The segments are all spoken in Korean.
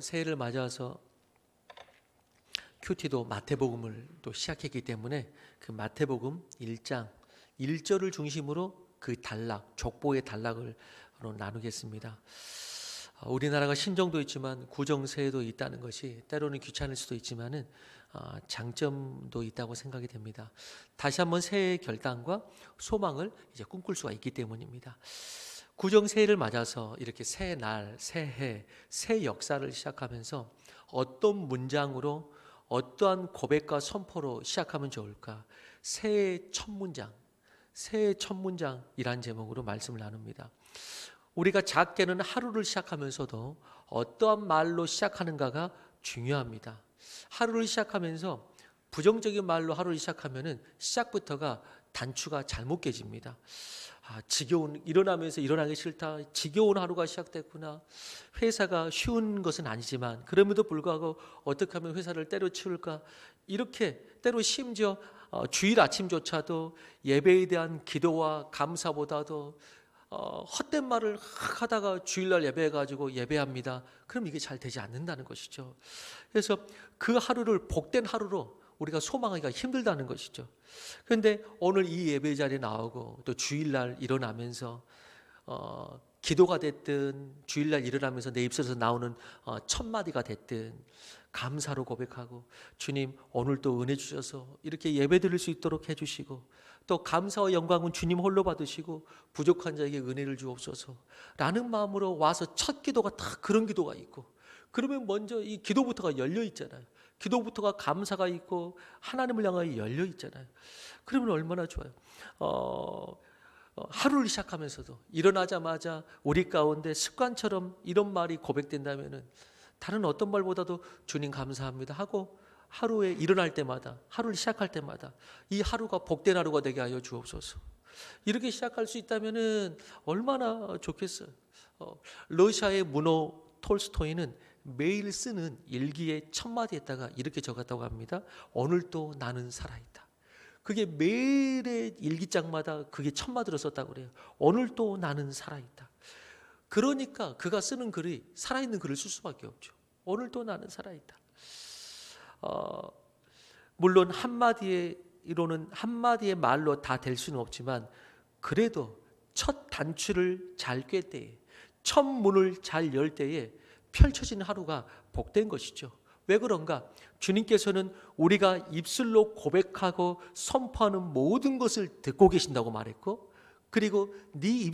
새해를 맞아서 큐티도 마태복음을 또 시작했기 때문에 그 마태복음 1장 1절을 중심으로 그 단락, 족보의 단락을 나누겠습니다. 우리나라가 신정도 있지만 구정새해도 있다는 것이 때로는 귀찮을 수도 있지만은 장점도 있다고 생각이 됩니다. 다시 한번 새해의 결단과 소망을 이제 꿈꿀 수가 있기 때문입니다. 구정새해를 맞아서 이렇게 새 날, 새해, 새 역사를 시작하면서 어떤 문장으로 어떠한 고백과 선포로 시작하면 좋을까? 새해의 첫 문장, 새해의 첫 문장이란 제목으로 말씀을 나눕니다. 우리가 작게는 하루를 시작하면서도 어떠한 말로 시작하는가가 중요합니다. 하루를 시작하면서 부정적인 말로 하루를 시작하면은 시작부터가 단추가 잘못 깨집니다. 지겨운, 일어나면서 일어나기 싫다, 지겨운 하루가 시작됐구나. 회사가 쉬운 것은 아니지만 그럼에도 불구하고 어떻게 하면 회사를 때려치울까, 이렇게 때로 심지어 주일 아침조차도 예배에 대한 기도와 감사보다도 헛된 말을 하다가 주일날 예배해가지고 예배합니다. 그럼 이게 잘 되지 않는다는 것이죠. 그래서 그 하루를 복된 하루로 우리가 소망하기가 힘들다는 것이죠. 그런데 오늘 이 예배 자리에 나오고 또 주일날 일어나면서 기도가 됐든 주일날 일어나면서 내 입술에서 나오는 첫 마디가 됐든 감사로 고백하고, 주님 오늘 또 은혜 주셔서 이렇게 예배 드릴 수 있도록 해주시고, 또 감사와 영광은 주님 홀로 받으시고 부족한 자에게 은혜를 주옵소서 라는 마음으로 와서 첫 기도가 다 그런 기도가 있고, 그러면 먼저 이 기도부터가 열려 있잖아요. 기도부터가 감사가 있고 하나님을 향하여 열려 있잖아요. 그러면 얼마나 좋아요. 하루를 시작하면서도 일어나자마자 우리 가운데 습관처럼 이런 말이 고백된다면은 다른 어떤 말보다도 주님 감사합니다 하고, 하루에 일어날 때마다, 하루를 시작할 때마다 이 하루가 복된 하루가 되게 하여 주옵소서. 이렇게 시작할 수 있다면은 얼마나 좋겠어요. 러시아의 문호 톨스토이는 매일 쓰는 일기의 첫 마디에다가 이렇게 적었다고 합니다. 오늘도 나는 살아있다. 그게 매일의 일기장마다 그게 첫 마디로 썼다고 그래요. 오늘도 나는 살아있다. 그러니까 그가 쓰는 글이 살아있는 글을 쓸 수밖에 없죠. 오늘도 나는 살아있다. 물론 한마디로는 한마디의 말로 다 될 수는 없지만, 그래도 첫 단추를 잘 꿰 때에, 첫 문을 잘 열 때에 펼쳐지는 하루가 복된 것이죠. 왜 그런가? 주님께서는 우리가 입술로 고백하고 선포하는 모든 것을 듣고 계신다고 말했고, 그리고 네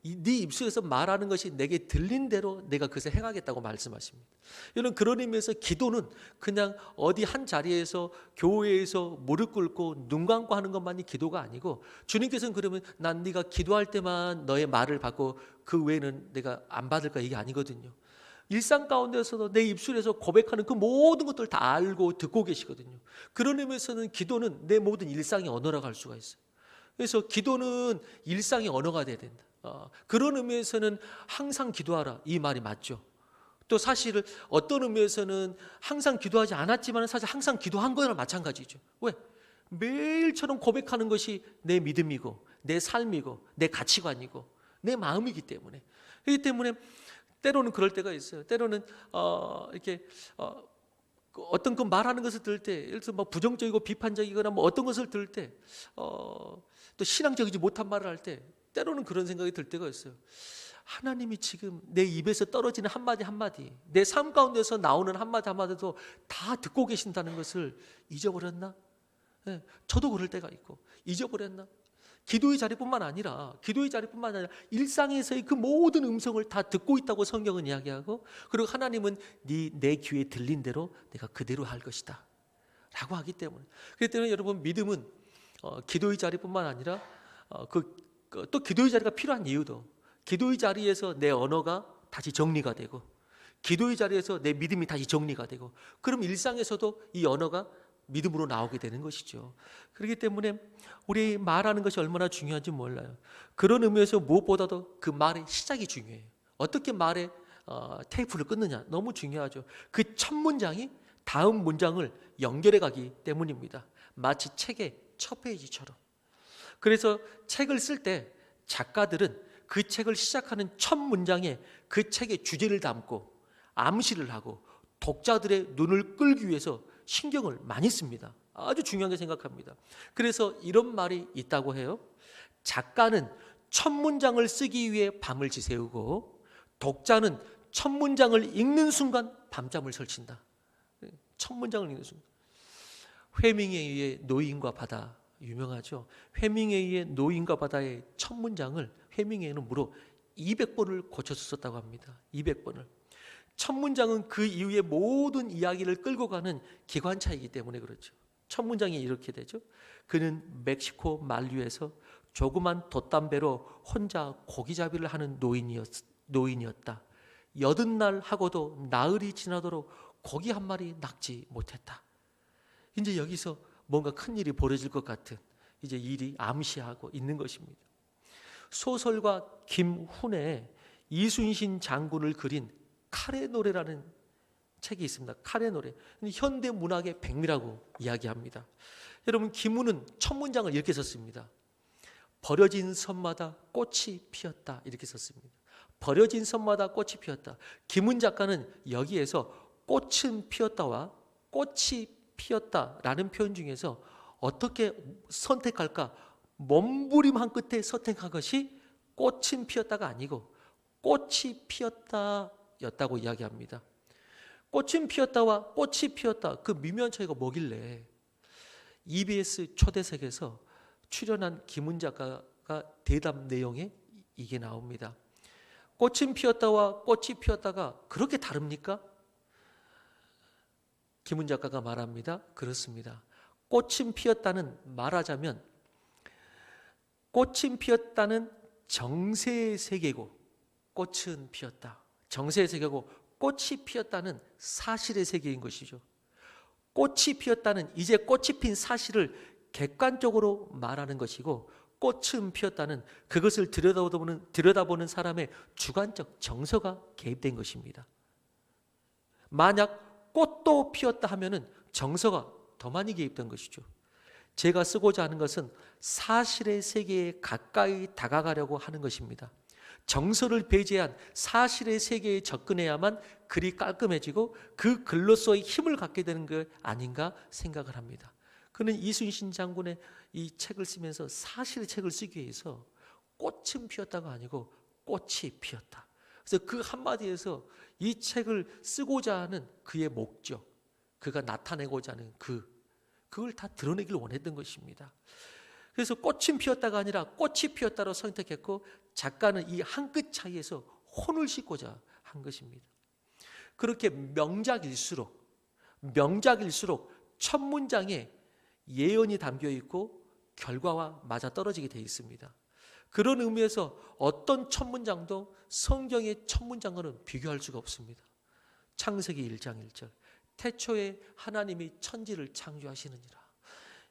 입술에서 말하는 것이 내게 들린 대로 내가 그것을 행하겠다고 말씀하십니다. 여러분, 그런 의미에서 기도는 그냥 어디 한 자리에서 교회에서 무릎 꿇고 눈 감고 하는 것만이 기도가 아니고, 주님께서는 그러면 난 네가 기도할 때만 너의 말을 받고 그 외에는 내가 안 받을까, 이게 아니거든요. 일상 가운데서도 내 입술에서 고백하는 그 모든 것들을 다 알고 듣고 계시거든요. 그런 의미에서는 기도는 내 모든 일상의 언어라고 할 수가 있어요. 그래서 기도는 일상의 언어가 돼야 된다. 그런 의미에서는 항상 기도하라, 이 말이 맞죠. 또 사실 어떤 의미에서는 항상 기도하지 않았지만 사실 항상 기도한 거랑 마찬가지죠. 왜? 매일처럼 고백하는 것이 내 믿음이고 내 삶이고 내 가치관이고 내 마음이기 때문에. 그렇기 때문에 때로는 그럴 때가 있어요. 때로는 이렇게 어떤 그 말하는 것을 들을 때, 예를 들어서 뭐 부정적이고 비판적이거나 뭐 어떤 것을 들을 때, 또 신앙적이지 못한 말을 할 때, 때로는 그런 생각이 들 때가 있어요. 하나님이 지금 내 입에서 떨어지는 한마디 한마디, 내 삶 가운데서 나오는 한마디 한마디도 다 듣고 계신다는 것을 잊어버렸나? 네, 저도 그럴 때가 있고, 잊어버렸나? 기도의 자리뿐만 아니라 일상에서의 그 모든 음성을 다 듣고 있다고 성경은 이야기하고, 그리고 하나님은 내 귀에 들린 대로 내가 그대로 할 것이다 라고 하기 때문에. 그렇기 때문에 여러분, 믿음은 기도의 자리뿐만 아니라 또 기도의 자리가 필요한 이유도, 기도의 자리에서 내 언어가 다시 정리가 되고, 기도의 자리에서 내 믿음이 다시 정리가 되고, 그럼 일상에서도 이 언어가 믿음으로 나오게 되는 것이죠. 그렇기 때문에 우리 말하는 것이 얼마나 중요한지 몰라요. 그런 의미에서 무엇보다도 그 말의 시작이 중요해요. 어떻게 말의 테이프를 끊느냐, 너무 중요하죠. 그 첫 문장이 다음 문장을 연결해 가기 때문입니다. 마치 책의 첫 페이지처럼. 그래서 책을 쓸 때 작가들은 그 책을 시작하는 첫 문장에 그 책의 주제를 담고 암시를 하고 독자들의 눈을 끌기 위해서 신경을 많이 씁니다. 아주 중요하게 생각합니다. 그래서 이런 말이 있다고 해요. 작가는 첫 문장을 쓰기 위해 밤을 지새우고 독자는 첫 문장을 읽는 순간 밤잠을 설친다. 첫 문장을 읽는 순간. 해밍웨이의 노인과 바다 유명하죠. 해밍웨이의 노인과 바다의 첫 문장을 해밍웨이는 무려 200번을 고쳐서 썼다고 합니다. 200번을. 첫 문장은 그 이후의 모든 이야기를 끌고 가는 기관차이기 때문에 그렇죠. 첫 문장이 이렇게 되죠. 그는 멕시코 만류에서 조그만 돛담배로 혼자 고기잡이를 하는 노인이었다. 80날 하고도 나흘이 지나도록 고기 한 마리 낚지 못했다. 이제 여기서 뭔가 큰 일이 벌어질 것 같은 이제 일이 암시하고 있는 것입니다. 소설가 김훈의 이순신 장군을 그린 칼의 노래라는 책이 있습니다. 칼의 노래. 현대 문학의 백미라고 이야기합니다. 여러분, 김훈은 첫 문장을 이렇게 썼습니다. 버려진 섬마다 꽃이 피었다, 이렇게 썼습니다. 버려진 섬마다 꽃이 피었다. 김훈 작가는 여기에서 꽃은 피었다와 꽃이 피었다라는 표현 중에서 어떻게 선택할까? 몸부림한 끝에 선택한 것이 꽃은 피었다가 아니고 꽃이 피었다였다고 이야기합니다. 꽃은 피었다와 꽃이 피었다, 그 미묘한 차이가 뭐길래 EBS 초대석에서 출연한 김훈 작가가 대답 내용에 이게 나옵니다. 꽃은 피었다와 꽃이 피었다가 그렇게 다릅니까? 김훈 작가가 말합니다. 그렇습니다. 꽃은 피었다는, 말하자면 꽃은 피었다는 정세의 세계고, 꽃은 피었다, 정세의 세계고, 꽃이 피었다는 사실의 세계인 것이죠. 꽃이 피었다는, 이제 꽃이 핀 사실을 객관적으로 말하는 것이고, 꽃은 피었다는 그것을 들여다보는 사람의 주관적 정서가 개입된 것입니다. 만약 꽃도 피었다 하면은 정서가 더 많이 개입된 것이죠. 제가 쓰고자 하는 것은 사실의 세계에 가까이 다가가려고 하는 것입니다. 정서를 배제한 사실의 세계에 접근해야만 글이 깔끔해지고 그 글로서의 힘을 갖게 되는 것 아닌가 생각을 합니다. 그는 이순신 장군의 이 책을 쓰면서 사실의 책을 쓰기 위해서 꽃은 피었다가 아니고 꽃이 피었다. 그래서 그 한마디에서 이 책을 쓰고자 하는 그의 목적, 그가 나타내고자 하는 그걸 다 드러내길 원했던 것입니다. 그래서 꽃은 피었다가 아니라 꽃이 피었다로 선택했고, 작가는 이 한 끗 차이에서 혼을 싣고자 한 것입니다. 그렇게 명작일수록 첫 문장에 예언이 담겨 있고 결과와 맞아떨어지게 되어 있습니다. 그런 의미에서 어떤 첫 문장도 성경의 첫 문장과는 비교할 수가 없습니다. 창세기 1장 1절, 태초에 하나님이 천지를 창조하시느니라.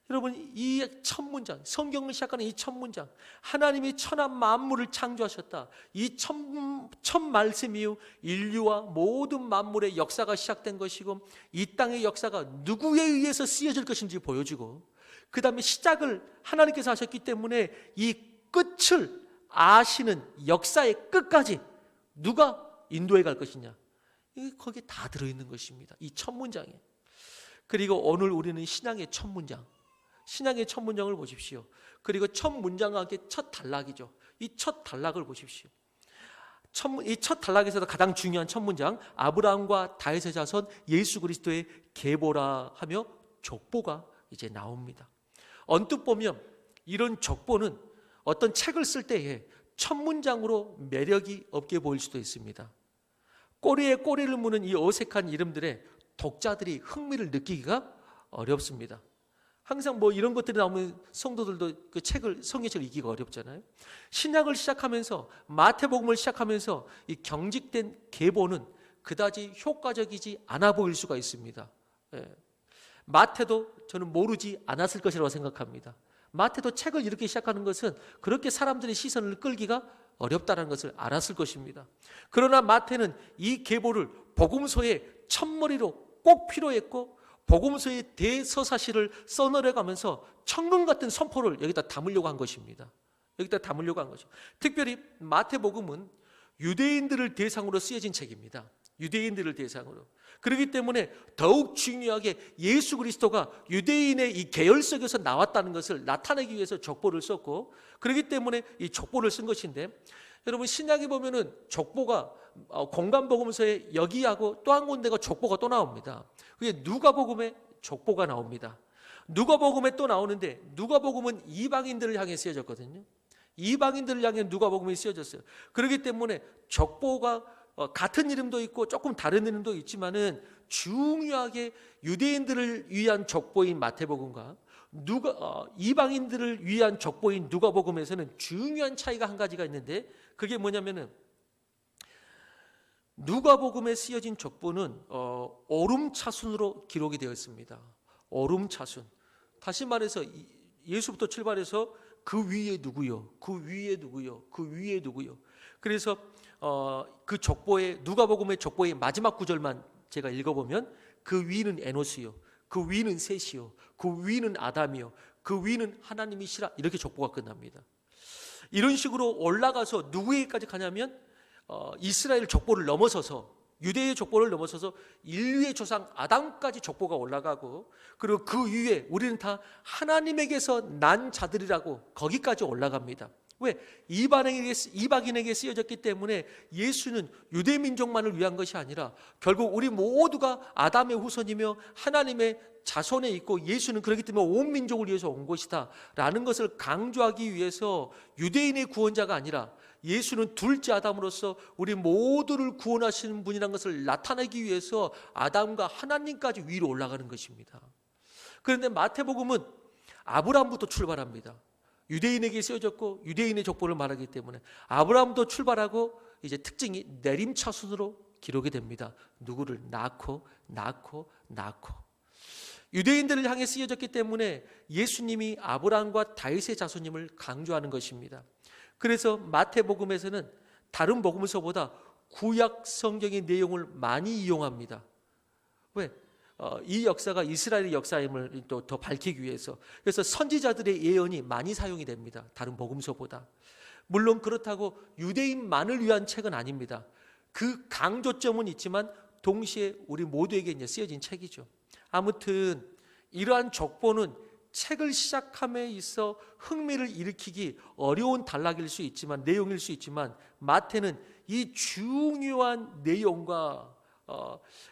여러분, 이 첫 문장, 성경을 시작하는 이 첫 문장, 하나님이 천하 만물을 창조하셨다, 이 첫 말씀 이후 인류와 모든 만물의 역사가 시작된 것이고, 이 땅의 역사가 누구에 의해서 쓰여질 것인지 보여주고, 그 다음에 시작을 하나님께서 하셨기 때문에 이 끝을 아시는, 역사의 끝까지 누가 인도해 갈 것이냐, 거기에 다 들어있는 것입니다. 이 첫 문장에. 그리고 오늘 우리는 신앙의 첫 문장, 신앙의 첫 문장을 보십시오. 그리고 첫 문장과 함께 첫 단락이죠. 이 첫 단락을 보십시오. 이 첫 단락에서도 가장 중요한 첫 문장, 아브라함과 다윗의 자손 예수 그리스도의 계보라 하며 족보가 이제 나옵니다. 언뜻 보면 이런 족보는 어떤 책을 쓸 때에 첫 문장으로 매력이 없게 보일 수도 있습니다. 꼬리에 꼬리를 무는 이 어색한 이름들에 독자들이 흥미를 느끼기가 어렵습니다. 항상 뭐 이런 것들이 나오면 성도들도 그 성경책을 읽기가 어렵잖아요. 신약을 시작하면서, 마태복음을 시작하면서 이 경직된 계보는 그다지 효과적이지 않아 보일 수가 있습니다. 마태도 저는 모르지 않았을 것이라고 생각합니다. 마태도 책을 이렇게 시작하는 것은 그렇게 사람들의 시선을 끌기가 어렵다는 것을 알았을 것입니다. 그러나 마태는 이 계보를 복음서의 첫머리로 꼭 필요했고, 복음서의 대서사시를 써내려가면서 천금 같은 선포를 여기다 담으려고 한 것입니다. 특별히 마태복음은 유대인들을 대상으로 쓰여진 책입니다. 유대인들을 대상으로. 그렇기 때문에 더욱 중요하게 예수 그리스도가 유대인의 이 계열 속에서 나왔다는 것을 나타내기 위해서 족보를 썼고, 그렇기 때문에 이 족보를 쓴 것인데, 여러분 신약에 보면은 족보가 공관복음서에 여기하고 또 한 군데가 족보가 또 나옵니다. 그게 누가복음에 족보가 나옵니다. 누가복음에 또 나오는데, 누가복음은 이방인들을 향해 쓰여졌거든요. 이방인들을 향해 누가복음이 쓰여졌어요. 그렇기 때문에 족보가 같은 이름도 있고 조금 다른 이름도 있지만은 중요하게 유대인들을 위한 족보인 마태복음과 이방인들을 위한 족보인 누가복음에서는 중요한 차이가 한 가지가 있는데, 그게 뭐냐면은 누가복음에 쓰여진 족보는 오름차순으로 기록이 되어 있습니다. 오름차순. 다시 말해서 예수부터 출발해서 그 위에 누구요, 그 위에 누구요, 그 위에 누구요. 그래서 그 족보의, 누가복음의 족보의 마지막 구절만 제가 읽어보면, 그 위는 에노스요, 그 위는 셋이요, 그 위는 아담이요, 그 위는 하나님이시라, 이렇게 족보가 끝납니다. 이런 식으로 올라가서 누구에게까지 가냐면 이스라엘 족보를 넘어서서, 유대의 족보를 넘어서서 인류의 조상 아담까지 족보가 올라가고, 그리고 그 위에 우리는 다 하나님에게서 난 자들이라고 거기까지 올라갑니다. 왜? 이방인에게 쓰여졌기 때문에 예수는 유대 민족만을 위한 것이 아니라 결국 우리 모두가 아담의 후손이며 하나님의 자손에 있고, 예수는 그렇기 때문에 온 민족을 위해서 온 것이다 라는 것을 강조하기 위해서 유대인의 구원자가 아니라 예수는 둘째 아담으로서 우리 모두를 구원하시는 분이라는 것을 나타내기 위해서 아담과 하나님까지 위로 올라가는 것입니다. 그런데 마태복음은 아브라함부터 출발합니다. 유대인에게 쓰여졌고 유대인의 족보를 말하기 때문에 아브라함도 출발하고 이제 특징이 내림차순으로 기록이 됩니다. 누구를 낳고 유대인들을 향해 쓰여졌기 때문에 예수님이 아브라함과 다윗의 자손임을 강조하는 것입니다. 그래서 마태복음에서는 다른 복음서보다 구약 성경의 내용을 많이 이용합니다. 왜? 이 역사가 이스라엘의 역사임을 또 더 밝히기 위해서. 그래서 선지자들의 예언이 많이 사용이 됩니다. 다른 복음서보다. 물론 그렇다고 유대인만을 위한 책은 아닙니다. 그 강조점은 있지만 동시에 우리 모두에게 이제 쓰여진 책이죠. 아무튼 이러한 족보는 책을 시작함에 있어 흥미를 일으키기 어려운 단락일 수 있지만, 내용일 수 있지만, 마태는 이 중요한 내용과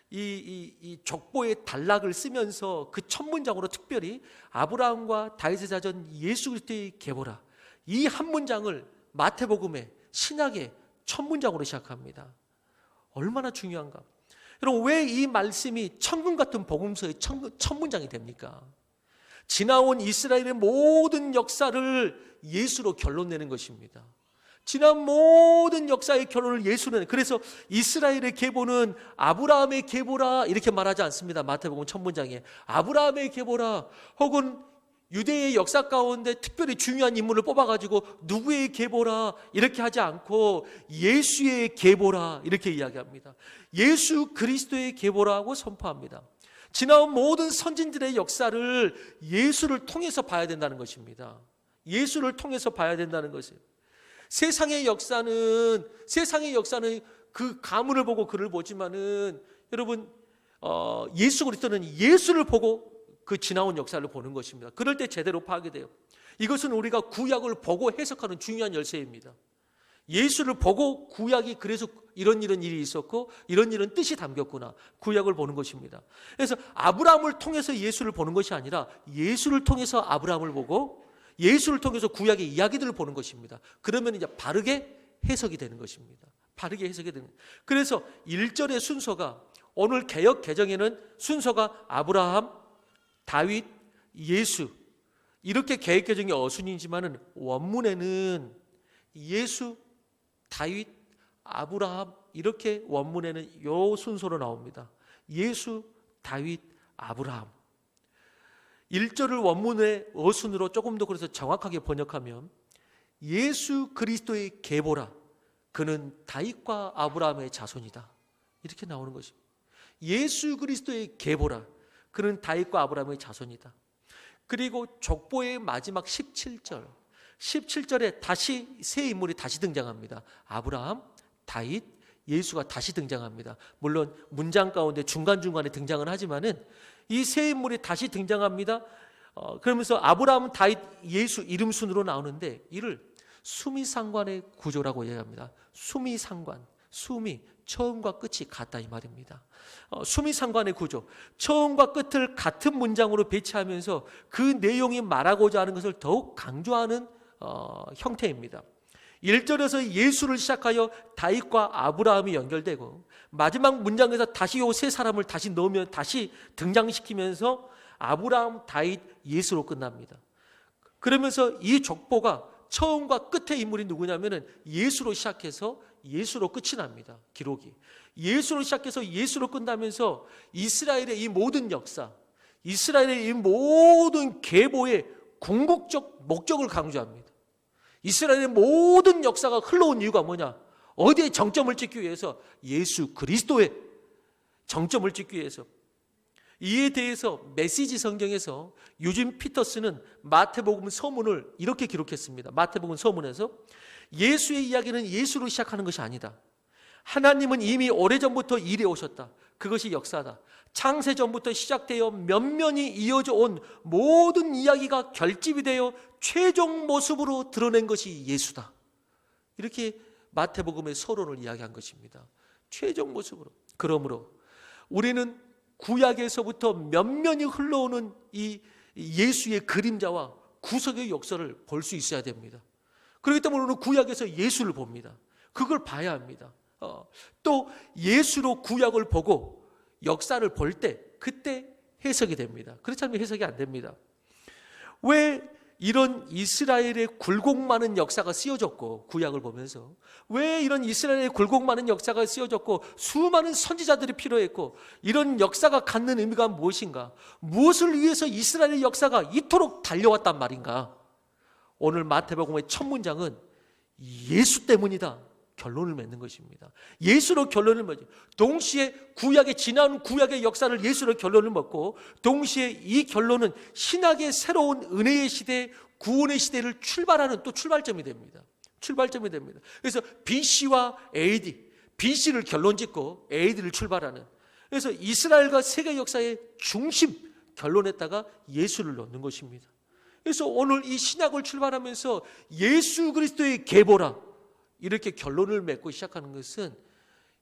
이 족보의 단락을 쓰면서 그 첫 문장으로 특별히 아브라함과 다윗의 자손 예수 그리스도의 계보라, 이 한 문장을 마태복음의 신약의 첫 문장으로 시작합니다. 얼마나 중요한가. 여러분, 왜 이 말씀이 천금 같은 복음서의 첫 문장이 됩니까? 지나온 이스라엘의 모든 역사를 예수로 결론내는 것입니다. 지난 모든 역사의 결론을 예수는. 그래서 이스라엘의 계보는 아브라함의 계보라 이렇게 말하지 않습니다. 마태복음 첫 문장에 아브라함의 계보라, 혹은 유대의 역사 가운데 특별히 중요한 인물을 뽑아가지고 누구의 계보라 이렇게 하지 않고 예수의 계보라 이렇게 이야기합니다. 예수 그리스도의 계보라고 선포합니다. 지나온 모든 선진들의 역사를 예수를 통해서 봐야 된다는 것입니다. 예수를 통해서 봐야 된다는 것이에요. 세상의 역사는 그 가문을 보고 그를 보지만은, 여러분, 예수 그리스도는 예수를 보고 그 지나온 역사를 보는 것입니다. 그럴 때 제대로 파악이 돼요. 이것은 우리가 구약을 보고 해석하는 중요한 열쇠입니다. 예수를 보고 구약이 그래서 이런 일이 있었고 이런 뜻이 담겼구나, 구약을 보는 것입니다. 그래서 아브라함을 통해서 예수를 보는 것이 아니라 예수를 통해서 아브라함을 보고 예수를 통해서 구약의 이야기들을 보는 것입니다. 그러면 이제 바르게 해석이 되는 것입니다. 바르게 해석이 되는. 그래서 1절의 순서가, 오늘 개역 개정에는 순서가 아브라함, 다윗, 예수, 이렇게 개역 개정이 어순이지만은 원문에는 예수, 다윗, 아브라함, 이렇게 원문에는 요 순서로 나옵니다. 예수, 다윗, 아브라함. 1절을 원문의 어순으로 조금 더 그래서 정확하게 번역하면 예수 그리스도의 계보라, 그는 다윗과 아브라함의 자손이다, 이렇게 나오는 것입니다. 예수 그리스도의 계보라, 그는 다윗과 아브라함의 자손이다. 그리고 족보의 마지막 17절에 다시 새 인물이 다시 등장합니다. 아브라함, 다윗, 예수가 다시 등장합니다. 물론 문장 가운데 중간중간에 등장은 하지만은 이 세 인물이 다시 등장합니다. 그러면서 아브라함, 다윗, 예수 이름 순으로 나오는데 이를 수미상관의 구조라고 얘기합니다. 수미상관, 수미, 처음과 끝이 같다 이 말입니다. 수미상관의 구조, 처음과 끝을 같은 문장으로 배치하면서 그 내용이 말하고자 하는 것을 더욱 강조하는 형태입니다. 1절에서 예수를 시작하여 다윗과 아브라함이 연결되고 마지막 문장에서 다시 요 세 사람을 다시 넣으면 다시 등장시키면서 아브라함, 다윗, 예수로 끝납니다. 그러면서 이 족보가 처음과 끝의 인물이 누구냐면은 예수로 시작해서 예수로 끝이 납니다. 기록이 예수로 시작해서 예수로 끝나면서 이스라엘의 이 모든 역사, 이스라엘의 이 모든 계보의 궁극적 목적을 강조합니다. 이스라엘의 모든 역사가 흘러온 이유가 뭐냐? 어디에 정점을 찍기 위해서? 예수 그리스도의 정점을 찍기 위해서. 이에 대해서 메시지 성경에서 유진 피터스는 마태복음 서문을 이렇게 기록했습니다. 마태복음 서문에서 예수의 이야기는 예수로 시작하는 것이 아니다. 하나님은 이미 오래전부터 일해 오셨다. 그것이 역사다. 창세전부터 시작되어 면면이 이어져 온 모든 이야기가 결집이 되어 최종 모습으로 드러낸 것이 예수다. 이렇게 마태복음의 서론을 이야기한 것입니다. 최종 모습으로. 그러므로 우리는 구약에서부터 면면이 흘러오는 이 예수의 그림자와 구속의 역사를 볼 수 있어야 됩니다. 그렇기 때문에 우리는 구약에서 예수를 봅니다. 그걸 봐야 합니다. 또 예수로 구약을 보고 역사를 볼 때 그때 해석이 됩니다. 그렇지 않으면 해석이 안 됩니다. 왜 이런 이스라엘의 굴곡 많은 역사가 쓰여졌고, 구약을 보면서 왜 이런 이스라엘의 굴곡 많은 역사가 쓰여졌고 수많은 선지자들이 필요했고 이런 역사가 갖는 의미가 무엇인가? 무엇을 위해서 이스라엘의 역사가 이토록 달려왔단 말인가? 오늘 마태복음의 첫 문장은 예수 때문이다 결론을 맺는 것입니다. 예수로 결론을 맺죠. 동시에 지난 구약의 역사를 예수로 결론을 맺고 동시에 이 결론은 신약의 새로운 은혜의 시대, 구원의 시대를 출발하는 또 출발점이 됩니다. 출발점이 됩니다. 그래서 BC와 AD, BC를 결론 짓고 AD를 출발하는, 그래서 이스라엘과 세계 역사의 중심 결론에다가 예수를 넣는 것입니다. 그래서 오늘 이 신약을 출발하면서 예수 그리스도의 계보라 이렇게 결론을 맺고 시작하는 것은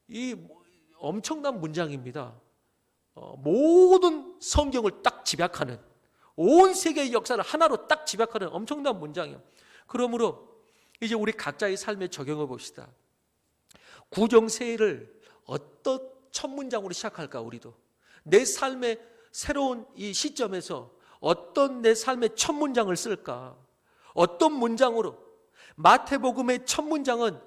이 엄청난 문장입니다. 모든 성경을 딱 집약하는, 온 세계의 역사를 하나로 딱 집약하는 엄청난 문장이에요. 그러므로 이제 우리 각자의 삶에 적용해 봅시다. 구정세일을 어떤 첫 문장으로 시작할까? 우리도 내 삶의 새로운 이 시점에서 어떤 내 삶의 첫 문장을 쓸까? 어떤 문장으로? 마태복음의 첫 문장은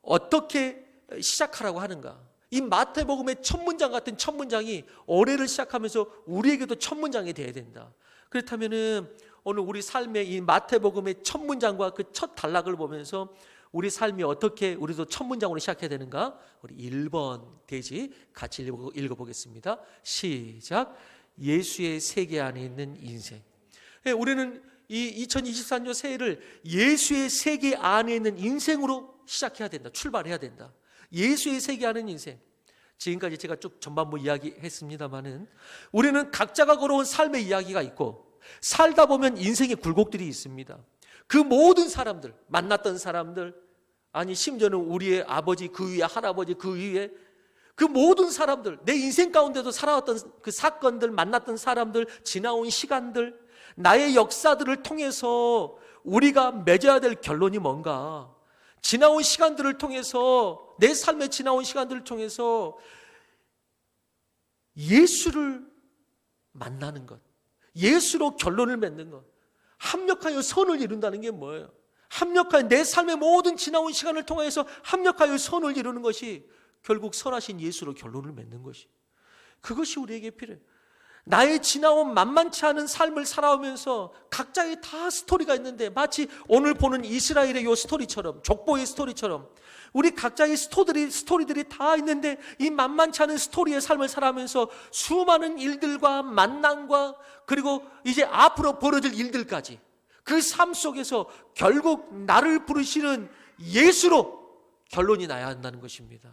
어떻게 시작하라고 하는가? 이 마태복음의 첫 문장 같은 첫 문장이 올해를 시작하면서 우리에게도 첫 문장이 되어야 된다. 그렇다면은 오늘 우리 삶의 이 마태복음의 첫 문장과 그 첫 단락을 보면서 우리 삶이 어떻게 우리도 첫 문장으로 시작해야 되는가? 우리 1번 대지 같이 읽어보겠습니다. 시작. 예수의 세계 안에 있는 인생. 우리는 이 2024년 새해를 예수의 세계 안에 있는 인생으로 시작해야 된다. 출발해야 된다. 예수의 세계 안에 있는 인생. 지금까지 제가 쭉 전반부 이야기했습니다마는 우리는 각자가 걸어온 삶의 이야기가 있고 살다 보면 인생의 굴곡들이 있습니다. 그 모든 사람들, 만났던 사람들, 아니 심지어는 우리의 아버지 그 위에 할아버지 그 위에 그 모든 사람들, 내 인생 가운데도 살아왔던 그 사건들, 만났던 사람들, 지나온 시간들, 나의 역사들을 통해서 우리가 맺어야 될 결론이 뭔가? 지나온 시간들을 통해서, 내 삶에 지나온 시간들을 통해서 예수를 만나는 것, 예수로 결론을 맺는 것, 합력하여 선을 이룬다는 게 뭐예요? 합력하여 내 삶의 모든 지나온 시간을 통해서 합력하여 선을 이루는 것이 결국 선하신 예수로 결론을 맺는 것이, 그것이 우리에게 필요해요. 나의 지나온 만만치 않은 삶을 살아오면서 각자의 다 스토리가 있는데 마치 오늘 보는 이스라엘의 이 스토리처럼, 족보의 스토리처럼 우리 각자의 스토리들이 다 있는데 이 만만치 않은 스토리의 삶을 살아가면서 수많은 일들과 만남과 그리고 이제 앞으로 벌어질 일들까지 그 삶 속에서 결국 나를 부르시는 예수로 결론이 나야 한다는 것입니다.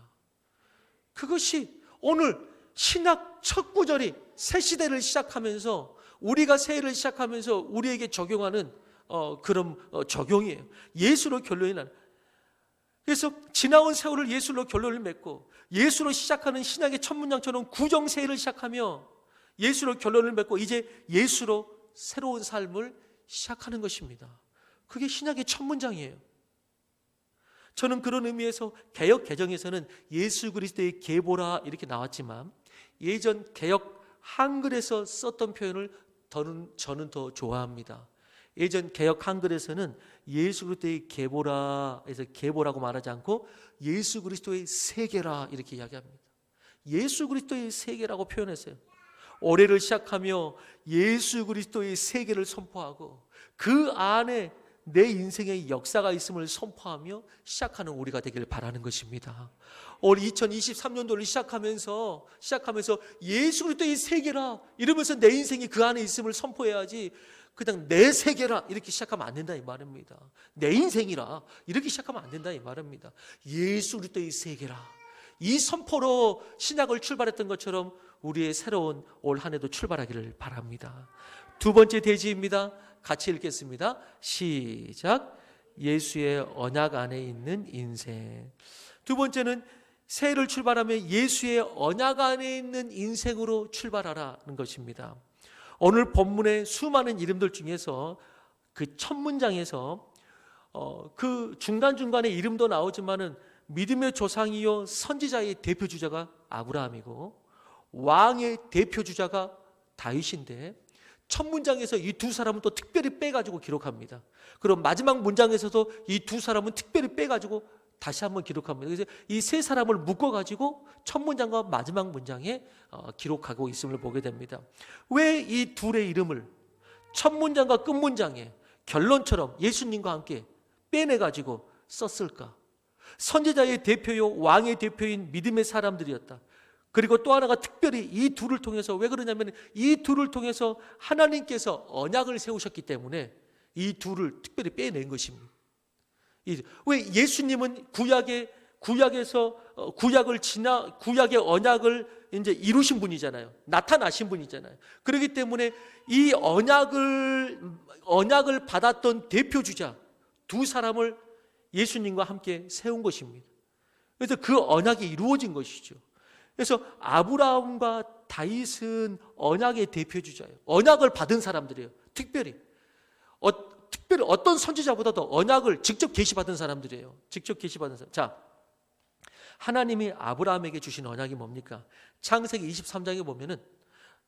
그것이 오늘 신약 첫 구절이 새 시대를 시작하면서 우리가 새해를 시작하면서 우리에게 적용하는 그런 적용이에요. 예수로 결론이 나는. 그래서 지나온 세월을 예수로 결론을 맺고 예수로 시작하는 신약의 첫 문장처럼 구정 새해를 시작하며 예수로 결론을 맺고 이제 예수로 새로운 삶을 시작하는 것입니다. 그게 신약의 첫 문장이에요. 저는 그런 의미에서 개역 개정에서는 예수 그리스도의 계보라 이렇게 나왔지만 예전 개역 한글에서 썼던 표현을 저는 더 좋아합니다. 예전 개역 한글에서는 예수 그리스도의 계보라 해서 계보라고 말하지 않고 예수 그리스도의 세계라 이렇게 이야기합니다. 예수 그리스도의 세계라고 표현했어요. 올해를 시작하며 예수 그리스도의 세계를 선포하고 그 안에 내 인생의 역사가 있음을 선포하며 시작하는 우리가 되기를 바라는 것입니다. 올 2023년도를 시작하면서 예수 그리스도의 세계라 이러면서 내 인생이 그 안에 있음을 선포해야지 그냥 내 세계라 이렇게 시작하면 안 된다 이 말입니다. 내 인생이라 이렇게 시작하면 안 된다 이 말입니다. 예수 그리스도의 세계라 이 선포로 신약을 출발했던 것처럼 우리의 새로운 올 한 해도 출발하기를 바랍니다. 두 번째 대지입니다. 같이 읽겠습니다. 시작. 예수의 언약 안에 있는 인생. 두 번째는 새해를 출발하며 예수의 언약 안에 있는 인생으로 출발하라는 것입니다. 오늘 본문의 수많은 이름들 중에서 그 첫 문장에서 그 중간중간에 이름도 나오지만은 믿음의 조상이요 선지자의 대표 주자가 아브라함이고 왕의 대표 주자가 다윗인데 첫 문장에서 이 두 사람은 또 특별히 빼가지고 기록합니다. 그럼 마지막 문장에서도 이 두 사람은 특별히 빼가지고 다시 한번 기록합니다. 그래서 이 세 사람을 묶어가지고 첫 문장과 마지막 문장에 기록하고 있음을 보게 됩니다. 왜 이 둘의 이름을 첫 문장과 끝 문장에 결론처럼 예수님과 함께 빼내가지고 썼을까? 선지자의 대표요 왕의 대표인 믿음의 사람들이었다. 그리고 또 하나가 특별히 이 둘을 통해서 왜 그러냐면 이 둘을 통해서 하나님께서 언약을 세우셨기 때문에 이 둘을 특별히 빼낸 것입니다. 왜 예수님은 구약에서 구약의 언약을 이제 이루신 분이잖아요. 나타나신 분이잖아요. 그렇기 때문에 이 언약을 받았던 대표 주자 두 사람을 예수님과 함께 세운 것입니다. 그래서 그 언약이 이루어진 것이죠. 그래서 아브라함과 다윗은 언약의 대표 주자예요. 언약을 받은 사람들이에요. 특별히 어떤 선지자보다도 언약을 직접 계시받은 사람들이에요. 직접 계시받은 사람. 자, 하나님이 아브라함에게 주신 언약이 뭡니까? 창세기 23장에 보면은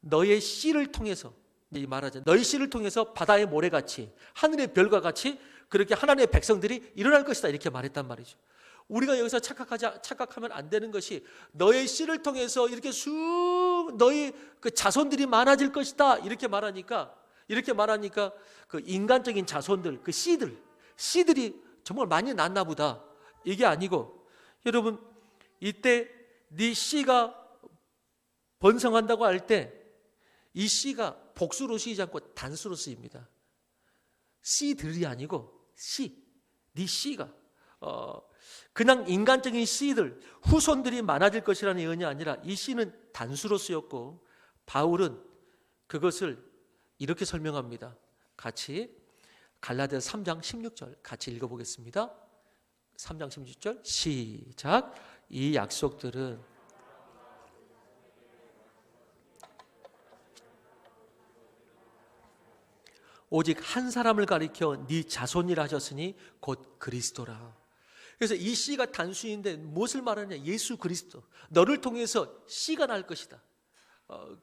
너의 씨를 통해서 말하자. 너의 씨를 통해서 바다의 모래같이 하늘의 별과 같이 그렇게 하나님의 백성들이 일어날 것이다 이렇게 말했단 말이죠. 우리가 여기서 착각하면 안 되는 것이 너의 씨를 통해서 이렇게 너희 그 자손들이 많아질 것이다 이렇게 말하니까 그 인간적인 자손들 그 씨들이 정말 많이 낳나 보다 이게 아니고 여러분 이때 네 씨가 번성한다고 할 때 이 씨가 복수로 쓰이지 않고 단수로 쓰입니다. 씨들이 아니고 네 씨가 그냥 인간적인 씨들 후손들이 많아질 것이라는 예언이 아니라 이 씨는 단수로 쓰였고 바울은 그것을 이렇게 설명합니다. 같이 갈라디아서 3장 16절 같이 읽어보겠습니다. 3장 16절 시작. 이 약속들은 오직 한 사람을 가리켜 네 자손이라 하셨으니 곧 그리스도라. 그래서 이 씨가 단수인데 무엇을 말하냐? 예수 그리스도. 너를 통해서 씨가 날 것이다.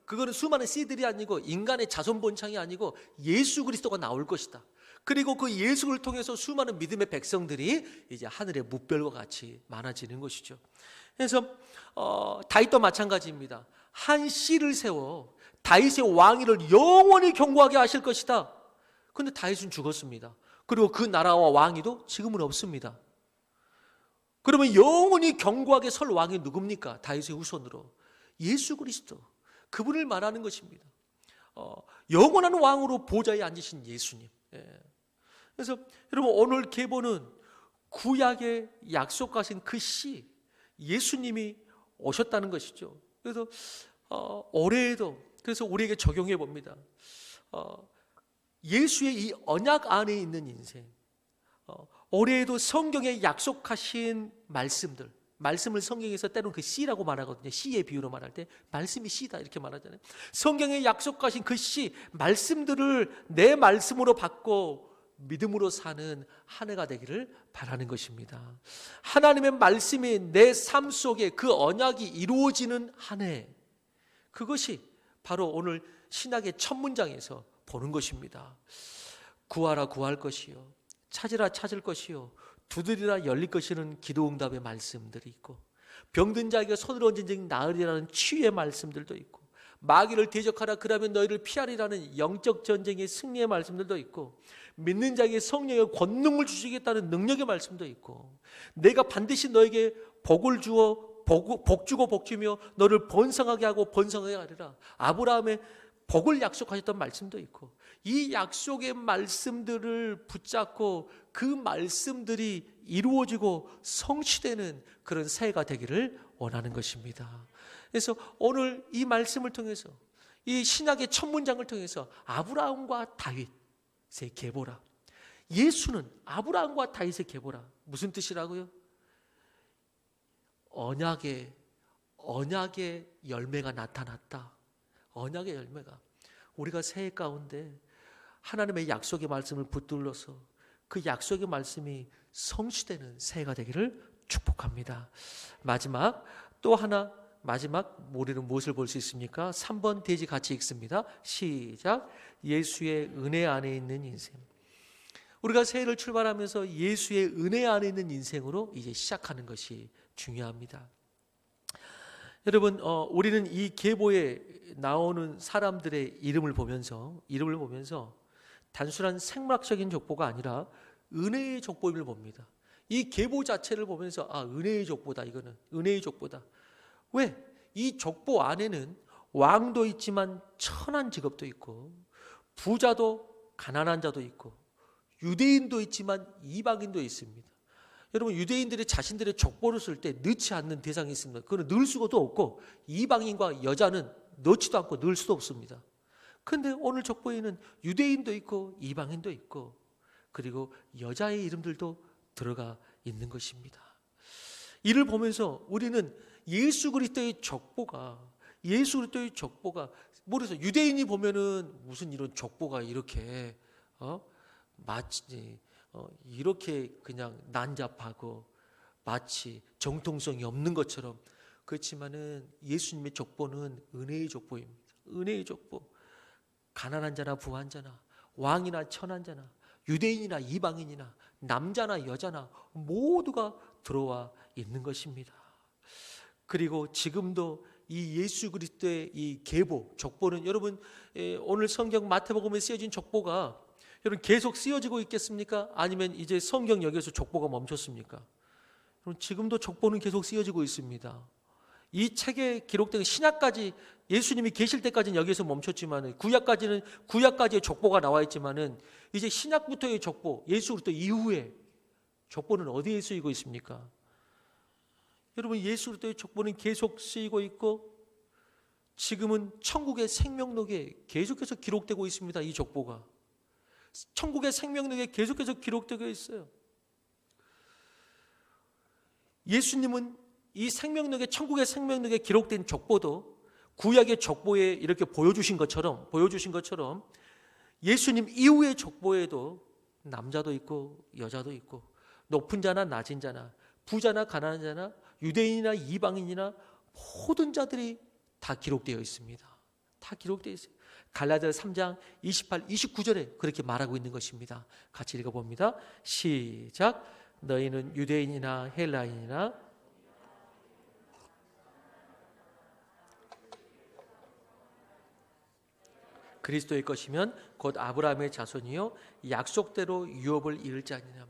그거는 수많은 씨들이 아니고 인간의 자손 본창이 아니고 예수 그리스도가 나올 것이다. 그리고 그 예수를 통해서 수많은 믿음의 백성들이 이제 하늘의 뭇별과 같이 많아지는 것이죠. 그래서 다윗도 마찬가지입니다. 한 씨를 세워 다윗의 왕위를 영원히 경고하게 하실 것이다. 그런데 다윗은 죽었습니다. 그리고 그 나라와 왕위도 지금은 없습니다. 그러면 영원히 경고하게 설 왕이 누굽니까? 다윗의 후손으로 예수 그리스도 그분을 말하는 것입니다. 영원한 왕으로 보좌에 앉으신 예수님. 그래서 여러분 오늘 계보는 구약에 약속하신 그 씨 예수님이 오셨다는 것이죠. 그래서 올해에도 그래서 우리에게 적용해 봅니다. 예수의 이 언약 안에 있는 인생, 올해에도 성경에 약속하신 말씀들, 말씀을 성경에서 때로는 그 씨라고 말하거든요. 씨의 비유로 말할 때 말씀이 씨다 이렇게 말하잖아요. 성경에 약속하신 그 씨 말씀들을 내 말씀으로 받고 믿음으로 사는 한 해가 되기를 바라는 것입니다. 하나님의 말씀이 내 삶 속에 그 언약이 이루어지는 한 해, 그것이 바로 오늘 신약의 첫 문장에서 보는 것입니다. 구하라 구할 것이요, 찾으라 찾을 것이요, 두드리라 열릴 것이라는 기도응답의 말씀들이 있고, 병든 자에게 손을 얹은 즉 나으리라는 치유의 말씀들도 있고, 마귀를 대적하라 그러면 너희를 피하리라는 영적 전쟁의 승리의 말씀들도 있고, 믿는 자에게 성령의 권능을 주시겠다는 능력의 말씀도 있고, 내가 반드시 너에게 복을 주어 복 주고 복 주며 너를 번성하게 하고 번성하게 하리라, 아브라함의 복을 약속하셨던 말씀도 있고, 이 약속의 말씀들을 붙잡고 그 말씀들이 이루어지고 성취되는 그런 새해가 되기를 원하는 것입니다. 그래서 오늘 이 말씀을 통해서, 이 신약의 첫 문장을 통해서 아브라함과 다윗의 계보라, 예수는 아브라함과 다윗의 계보라, 무슨 뜻이라고요? 언약의 열매가 나타났다. 언약의 열매가, 우리가 새해 가운데 하나님의 약속의 말씀을 붙들러서 그 약속의 말씀이 성취되는 새해가 되기를 축복합니다. 마지막 우리는 무엇을 볼 수 있습니까? 3번 대지 같이 읽습니다. 시작. 예수의 은혜 안에 있는 인생. 우리가 새해를 출발하면서 예수의 은혜 안에 있는 인생으로 이제 시작하는 것이 중요합니다. 여러분, 우리는 이 계보에 나오는 사람들의 이름을 보면서 단순한 생물학적인 족보가 아니라 은혜의 족보임을 봅니다. 이 계보 자체를 보면서 은혜의 족보다, 이거는 은혜의 족보다. 왜? 이 족보 안에는 왕도 있지만 천한 직업도 있고, 부자도 가난한 자도 있고, 유대인도 있지만 이방인도 있습니다. 여러분, 유대인들이 자신들의 족보를 쓸 때 넣지 않는 대상이 있습니다. 그거는 넣을 수도 없고, 이방인과 여자는 넣지도 않고 넣을 수도 없습니다. 그런데 오늘 족보에는 유대인도 있고 이방인도 있고, 그리고 여자의 이름들도 들어가 있는 것입니다. 이를 보면서 우리는 예수 그리스도의 족보가 모르겠어요. 유대인이 보면은 무슨 이런 족보가 이렇게 마치 이렇게 그냥 난잡하고 마치 정통성이 없는 것처럼, 그렇지만은 예수님의 족보는 은혜의 족보입니다. 은혜의 족보. 가난한 자나 부한 자나 왕이나 천한 자나 유대인이나 이방인이나 남자나 여자나 모두가 들어와 있는 것입니다. 그리고 지금도 이 예수 그리스도의 이 계보, 족보는, 여러분 오늘 성경 마태복음에 쓰여진 족보가 여러분 계속 쓰여지고 있겠습니까? 아니면 이제 성경 여기서 족보가 멈췄습니까? 여러분, 지금도 족보는 계속 쓰여지고 있습니다. 이 책에 기록된 신약까지, 예수님이 계실 때까지는 여기서 멈췄지만 구약까지의 족보가 나와 있지만은 이제 신약부터의 족보, 예수 그리스도 이후에 족보는 어디에 쓰이고 있습니까? 여러분, 예수 그리스도의 족보는 계속 쓰이고 있고, 지금은 천국의 생명록에 계속해서 기록되고 있습니다. 이 족보가 천국의 생명록에 계속해서 기록되고 있어요. 예수님은 이 생명록에, 천국의 생명록에 기록된 족보도 구약의 족보에 이렇게 보여주신 것처럼 예수님 이후의 족보에도 남자도 있고 여자도 있고, 높은 자나 낮은 자나 부자나 가난한 자나 유대인이나 이방인이나 모든 자들이 다 기록되어 있습니다. 다 기록되어 있어요. 갈라디아서 3장 28, 29절에 그렇게 말하고 있는 것입니다. 같이 읽어봅니다. 시작. 너희는 유대인이나 헬라인이나 그리스도의 것이면 곧 아브라함의 자손이요 약속대로 유업을 이룰 자니라.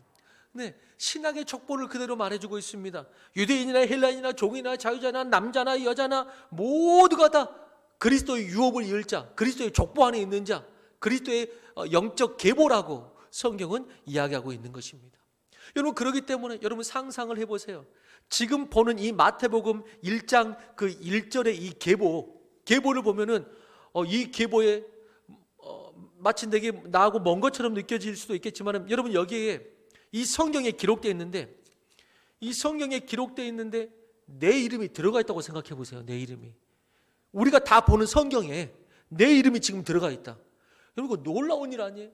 네, 신학의 족보를 그대로 말해주고 있습니다. 유대인이나 헬라인이나 종이나 자유자나 남자나 여자나 모두가 다 그리스도의 유업을 이을 자, 그리스도의 족보 안에 있는 자, 그리스도의 영적 계보라고 성경은 이야기하고 있는 것입니다. 여러분, 그렇기 때문에 여러분 상상을 해보세요. 지금 보는 이 마태복음 1장 그 1절의 이 계보를 보면은 이 계보에 마치 내게 나하고 먼 것처럼 느껴질 수도 있겠지만, 여러분 여기에 이 성경에 기록되어 있는데, 이 성경에 기록되어 있는데 내 이름이 들어가 있다고 생각해 보세요. 내 이름이, 우리가 다 보는 성경에 내 이름이 지금 들어가 있다. 여러분, 그거 놀라운 일 아니에요?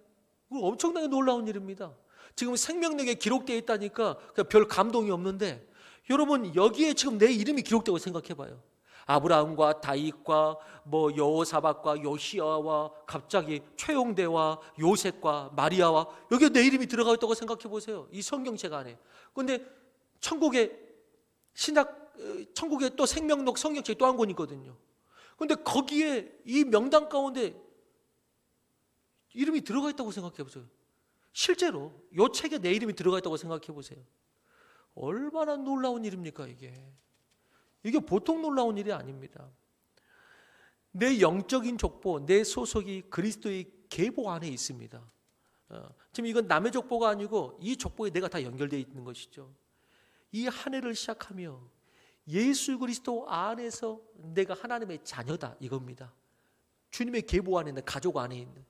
그거 엄청나게 놀라운 일입니다. 지금 생명력에 기록되어 있다니까 별 감동이 없는데, 여러분 여기에 지금 내 이름이 기록되고 생각해 봐요. 아브라함과 다윗과 뭐 여호사밧과 요시야와 갑자기 최용대와 요셉과 마리아와 여기에 내 이름이 들어가 있다고 생각해 보세요. 이 성경책 안에. 근데 천국에 또 생명록 성경책 또 한 권 있거든요. 근데 거기에 이 명단 가운데 이름이 들어가 있다고 생각해 보세요. 실제로 이 책에 내 이름이 들어가 있다고 생각해 보세요. 얼마나 놀라운 일입니까 이게. 이게 보통 놀라운 일이 아닙니다. 내 영적인 족보, 내 소속이 그리스도의 계보 안에 있습니다. 지금 이건 남의 족보가 아니고 이 족보에 내가 다 연결되어 있는 것이죠. 이 한 해를 시작하며 예수 그리스도 안에서 내가 하나님의 자녀다 이겁니다. 주님의 계보 안에 있는, 가족 안에 있는,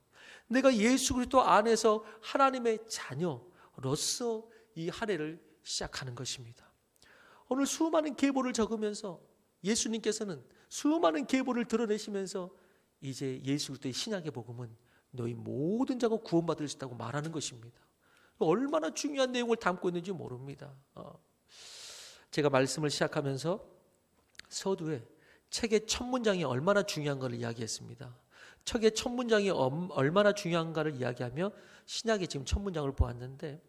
내가 예수 그리스도 안에서 하나님의 자녀로서 이 한 해를 시작하는 것입니다. 오늘 수많은 계보를 적으면서 예수님께서는 수많은 계보를 드러내시면서 이제 예수 그리스도의 신약의 복음은 너희 모든 자가 구원받을 수 있다고 말하는 것입니다. 얼마나 중요한 내용을 담고 있는지 모릅니다. 제가 말씀을 시작하면서 서두에 책의 첫 문장이 얼마나 중요한가를 이야기했습니다. 책의 첫 문장이 얼마나 중요한가를 이야기하며 신약의 지금 첫 문장을 보았는데,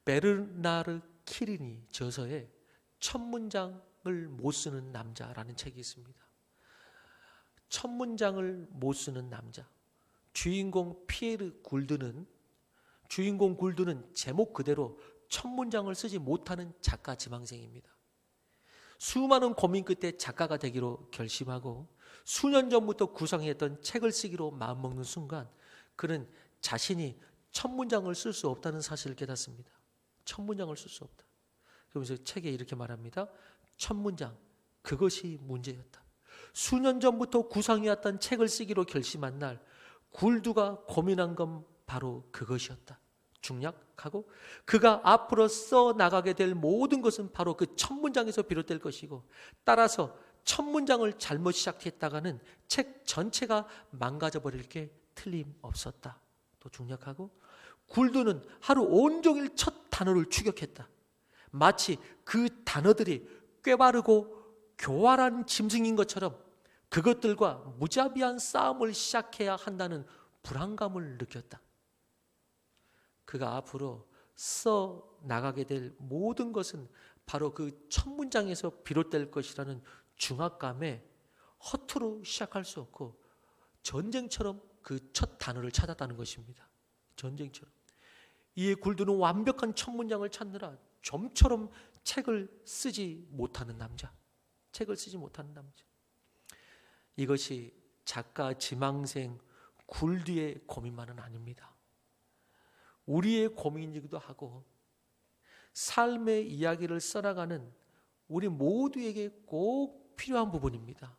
베르나르 키린이 저서에 첫 문장을 못 쓰는 남자라는 책이 있습니다. 첫 문장을 못 쓰는 남자. 주인공 굴드는 제목 그대로 첫 문장을 쓰지 못하는 작가 지망생입니다. 수많은 고민 끝에 작가가 되기로 결심하고 수년 전부터 구상했던 책을 쓰기로 마음먹는 순간, 그는 자신이 첫 문장을 쓸 수 없다는 사실을 깨닫습니다. 첫 문장을 쓸 수 없다. 그러면서 책에 이렇게 말합니다. 첫 문장, 그것이 문제였다. 수년 전부터 구상해왔던 책을 쓰기로 결심한 날, 굴두가 고민한 건 바로 그것이었다. 중략하고 그가 앞으로 써나가게 될 모든 것은 바로 그 첫 문장에서 비롯될 것이고, 따라서 첫 문장을 잘못 시작했다가는 책 전체가 망가져버릴 게 틀림없었다. 또 중략하고, 굴두는 하루 온종일 첫 단어를 추격했다. 마치 그 단어들이 꾀바르고 교활한 짐승인 것처럼 그것들과 무자비한 싸움을 시작해야 한다는 불안감을 느꼈다. 그가 앞으로 써 나가게 될 모든 것은 바로 그 첫 문장에서 비롯될 것이라는 중압감에 허투루 시작할 수 없고 전쟁처럼 그 첫 단어를 찾았다는 것입니다. 전쟁처럼. 이에 굴두는 완벽한 첫 문장을 찾느라 좀처럼 책을 쓰지 못하는 남자. 이것이 작가 지망생 굴두의 고민만은 아닙니다. 우리의 고민이기도 하고 삶의 이야기를 써나가는 우리 모두에게 꼭 필요한 부분입니다.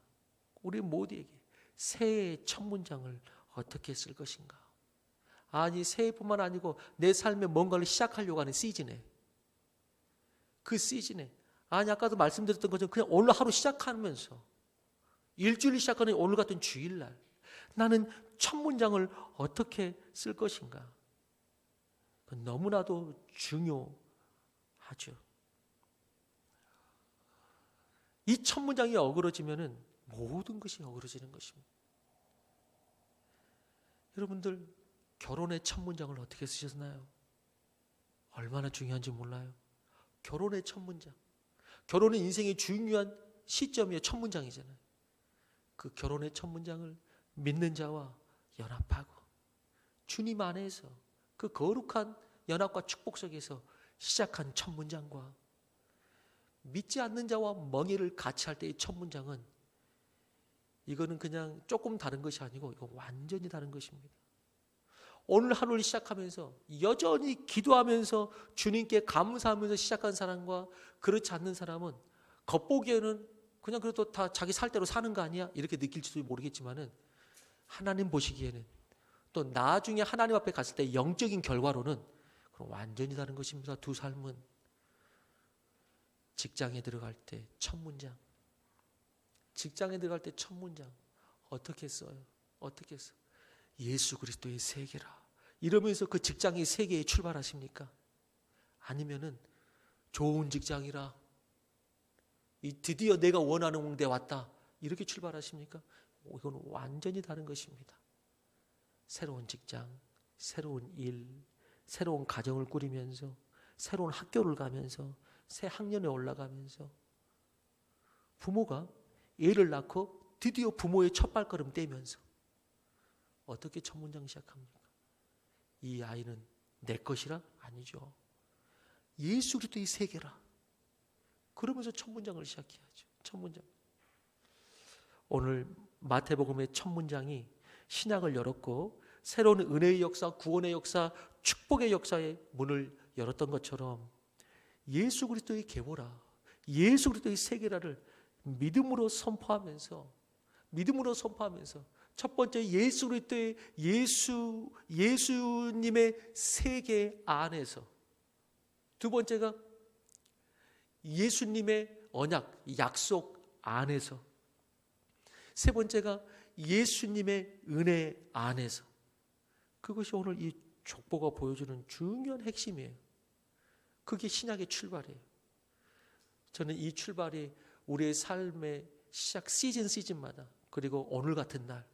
우리 모두에게 새해의 첫 문장을 어떻게 쓸 것인가. 아니, 새해뿐만 아니고 내 삶에 뭔가를 시작하려고 하는 시즌에, 그 시즌에, 아니 아까도 말씀드렸던 것처럼 그냥 오늘 하루 시작하면서 일주일 시작하는 오늘 같은 주일날 나는 첫 문장을 어떻게 쓸 것인가. 너무나도 중요하죠. 이 첫 문장이 어그러지면은 모든 것이 어그러지는 것입니다. 여러분들 결혼의 첫 문장을 어떻게 쓰셨나요? 얼마나 중요한지 몰라요. 결혼의 첫 문장. 결혼은 인생의 중요한 시점이에요. 첫 문장이잖아요. 그 결혼의 첫 문장을 믿는 자와 연합하고 주님 안에서 그 거룩한 연합과 축복 속에서 시작한 첫 문장과 믿지 않는 자와 멍에를 같이 할 때의 첫 문장은, 이거는 그냥 조금 다른 것이 아니고 이거 완전히 다른 것입니다. 오늘 하루를 시작하면서 여전히 기도하면서 주님께 감사하면서 시작한 사람과 그렇지 않는 사람은 겉보기에는 그냥 그래도 다 자기 살 대로 사는 거 아니야? 이렇게 느낄지도 모르겠지만은 하나님 보시기에는 또 나중에 하나님 앞에 갔을 때 영적인 결과로는 그럼 완전히 다른 것입니다. 두 삶은 직장에 들어갈 때 첫 문장, 직장에 들어갈 때 첫 문장 어떻게 써요? 어떻게 써? 예수 그리스도의 세계라 이러면서 그 직장의 세계에 출발하십니까? 아니면은 좋은 직장이라 드디어 내가 원하는 데 왔다 이렇게 출발하십니까? 이건 완전히 다른 것입니다. 새로운 직장, 새로운 일, 새로운 가정을 꾸리면서 새로운 학교를 가면서 새 학년에 올라가면서 부모가 애를 낳고 드디어 부모의 첫 발걸음 떼면서 어떻게 첫 문장 시작합니까? 이 아이는 내 것이라? 아니죠. 예수 그리스도의 세계라. 그러면서 첫 문장을 시작해야죠. 첫 문장. 오늘 마태복음의 첫 문장이 신약을 열었고 새로운 은혜의 역사, 구원의 역사, 축복의 역사의 문을 열었던 것처럼 예수 그리스도의 계보라, 예수 그리스도의 세계라를 믿음으로 선포하면서 첫 번째 예수 그리스도의 예수님의 세계 안에서, 두 번째가 예수님의 언약, 약속 안에서, 세 번째가 예수님의 은혜 안에서. 그것이 오늘 이 족보가 보여주는 중요한 핵심이에요. 그게 신약의 출발이에요. 저는 이 출발이 우리의 삶의 시작 시즌마다 그리고 오늘 같은 날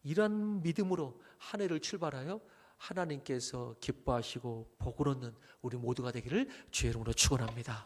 이런 믿음으로 한 해를 출발하여 하나님께서 기뻐하시고 복을 얻는 우리 모두가 되기를 주의 이름으로 축원합니다.